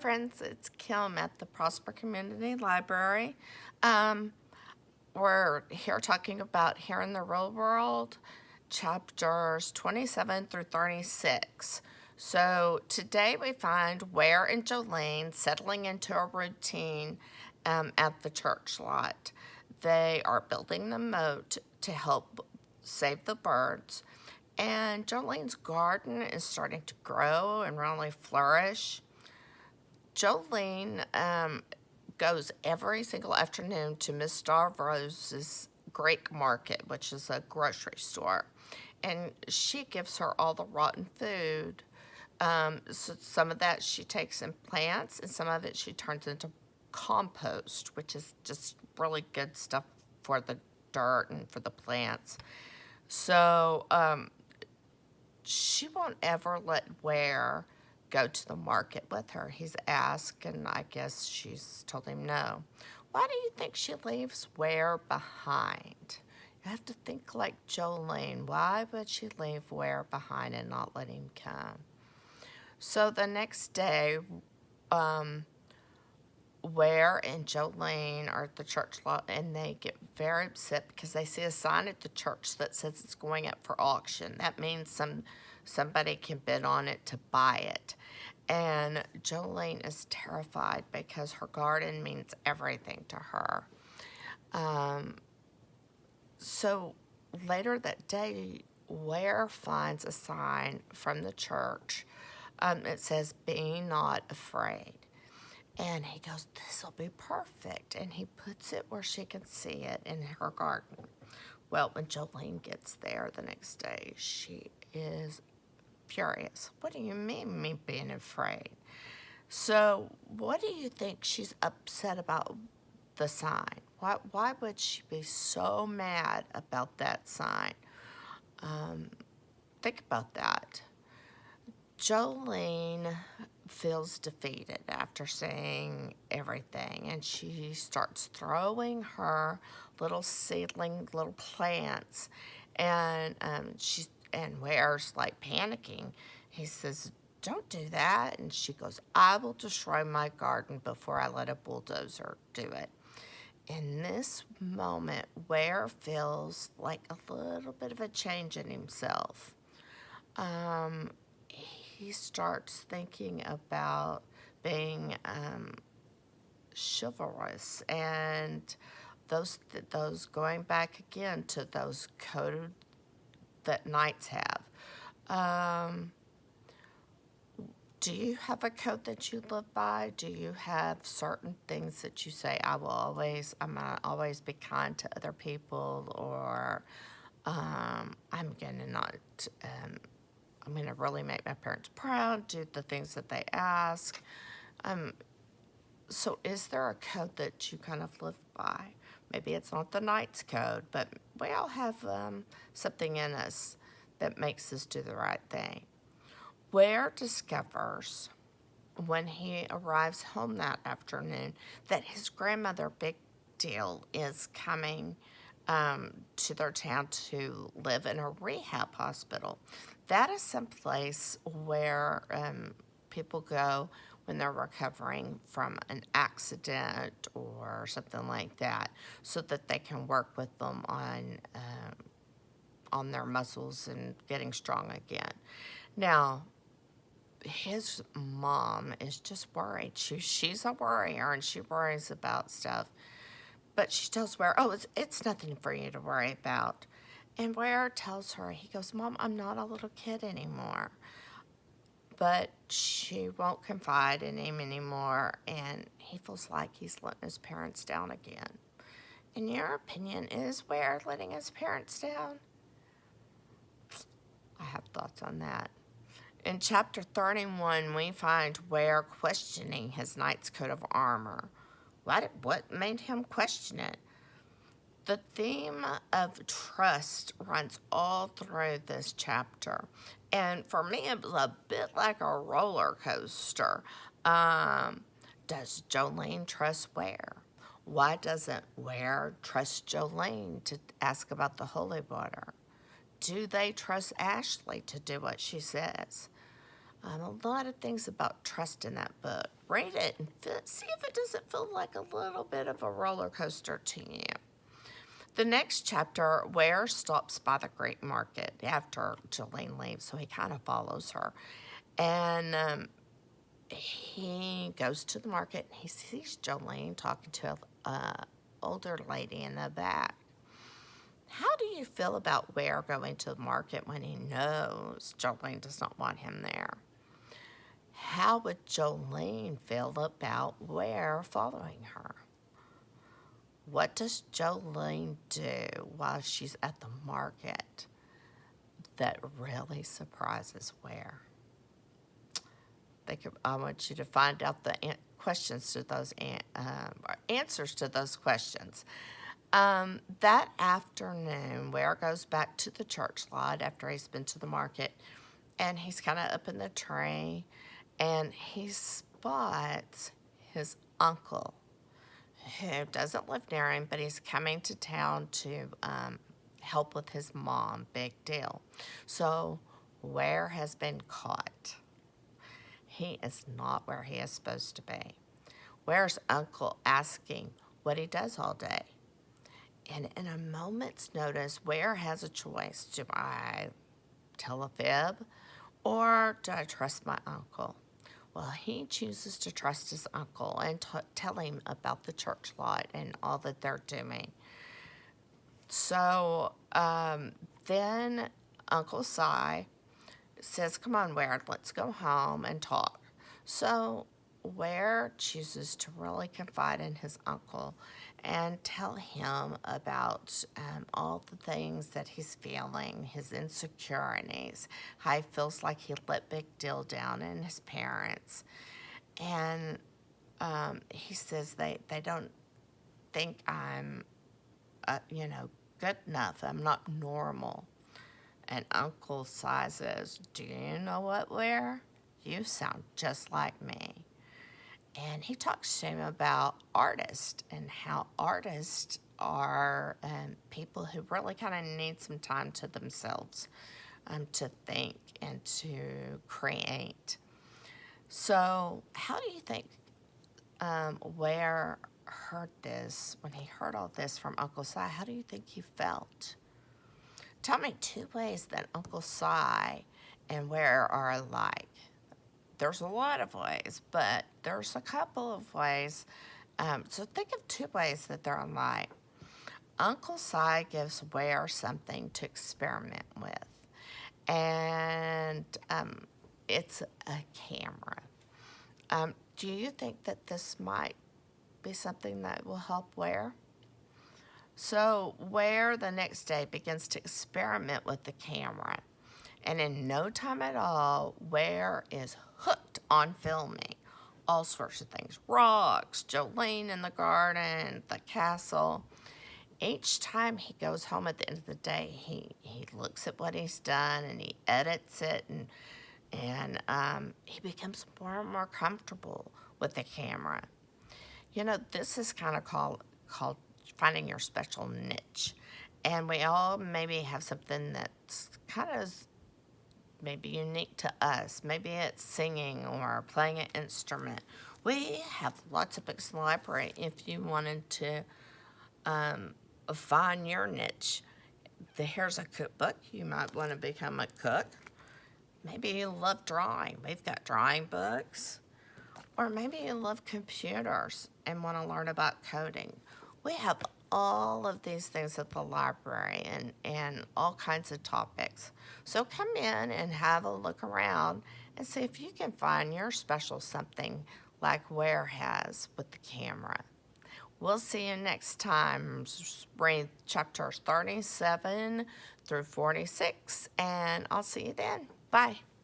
friends, it's Kim at the Prosper Community Library. Um, we're here talking about Here in the Real World, chapters 27 through 36. So today we find Ware and Jolene settling into a routine at the church lot. They are building the moat to help save the birds, and Jolene's garden is starting to grow and really flourish. Jolene goes every single afternoon to Miss Stavros' Greek Market, which is a grocery store, and she gives her all the rotten food. So some of that she takes in plants, and some of it she turns into compost, which is just really good stuff for the dirt and for the plants. So she won't ever let Ware go to the market with her. He's asked, and I guess she's told him no. Why do you think she leaves Ware behind? You have to think like Jolene. Why would she leave Ware behind and not let him come? So the next day, Ware and Jolene are at the church lot, and they get very upset because they see a sign at the church that says it's going up for auction. That means somebody can bid on it to buy it. And Jolene is terrified because her garden means everything to her. So later that day, Ware finds a sign from the church. It says, "Be not afraid." And he goes, "This will be perfect." And he puts it where she can see it in her garden. Well, when Jolene gets there the next day, she is furious. "What do you mean, me being afraid?" So what do you think she's upset about the sign? Why would she be so mad about that sign? Think about that. Jolene feels defeated after seeing everything, and she starts throwing her little seedling little plants, and Ware's like panicking. He says, "Don't do that," and she goes, "I will destroy my garden before I let a bulldozer do it." In this moment, Ware feels like a little bit of a change in himself. He starts thinking about being chivalrous, and those going back again to those code that knights have. Do you have a code that you live by? Do you have certain things that you say, I'm gonna always be kind to other people, or I'm gonna really make my parents proud, do the things that they ask. So is there a code that you kind of live by? Maybe it's not the Knight's Code, but we all have something in us that makes us do the right thing. Ware discovers when he arrives home that afternoon that his grandmother, Big Deal, is coming to their town to live in a rehab hospital. That is some place where people go when they're recovering from an accident or something like that, so that they can work with them on their muscles and getting strong again. Now, his mom is just worried. She's a worrier, and she worries about stuff. But she tells Ware, "Oh, it's nothing for you to worry about." And Ware tells her, he goes, "Mom, I'm not a little kid anymore." But she won't confide in him anymore, and he feels like he's letting his parents down again. In your opinion, is Ware letting his parents down? I have thoughts on that. In chapter 31, we find Ware questioning his knight's coat of armor. What made him question it? The theme of trust runs all through this chapter. And for me, it was a bit like a roller coaster. Does Jolene trust Ware? Why doesn't Ware trust Jolene to ask about the holy water? Do they trust Ashley to do what she says? A lot of things about trust in that book. Read it and see if it doesn't feel like a little bit of a roller coaster to you. The next chapter, Ware stops by the Great Market after Jolene leaves, so he kind of follows her. And he goes to the market and he sees Jolene talking to an older lady in the back. How do you feel about Ware going to the market when he knows Jolene does not want him there? How would Jolene feel about Ware following her? What does Jolene do while she's at the market that really surprises Ware? I want you to find out the questions to those answers to those questions. That afternoon, Ware goes back to the church lot after he's been to the market, and he's kind of up in the tree, and he spots his uncle, who doesn't live near him, but he's coming to town to help with his mom. Big deal. So Ware has been caught. He is not where he is supposed to be. Ware's uncle asking what he does all day. And in a moment's notice, Ware has a choice. Do I tell a fib or do I trust my uncle? Well, he chooses to trust his uncle and tell him about the church lot and all that they're doing. So then Uncle Si says, come on, Ware, let's go home and talk. So Ware chooses to really confide in his uncle and tell him about all the things that he's feeling, his insecurities, how he feels like he let Big Deal down and his parents. And he says they don't think I'm, good enough. I'm not normal. And Uncle Si says, do you know what, Ware? You sound just like me. And he talks to him about artists and how artists are people who really kind of need some time to themselves to think and to create. So how do you think Ware heard this, when he heard all this from Uncle Si, how do you think he felt? Tell me 2 ways that Uncle Si and Ware are alike. There's a lot of ways, but there's a couple of ways. So think of 2 ways that they're alike. Uncle Si gives Ware something to experiment with, and it's a camera. Do you think that this might be something that will help Ware? So Ware the next day begins to experiment with the camera. And in no time at all, Ware is hooked on filming all sorts of things. Rocks, Jolene in the garden, the castle. Each time he goes home at the end of the day, he looks at what he's done and he edits it, and he becomes more and more comfortable with the camera. This is kind of called finding your special niche. And we all maybe have something that's kind of maybe unique to us. Maybe it's singing or playing an instrument. We have lots of books in the library if you wanted to find your niche. Here's a cookbook. You might want to become a cook. Maybe you love drawing. We've got drawing books. Or maybe you love computers and want to learn about coding. We have all of these things at the library and all kinds of topics. So come in and have a look around and see if you can find your special something like Ware has with the camera. We'll see you next time. Read chapters 37 through 46, and I'll see you then. Bye.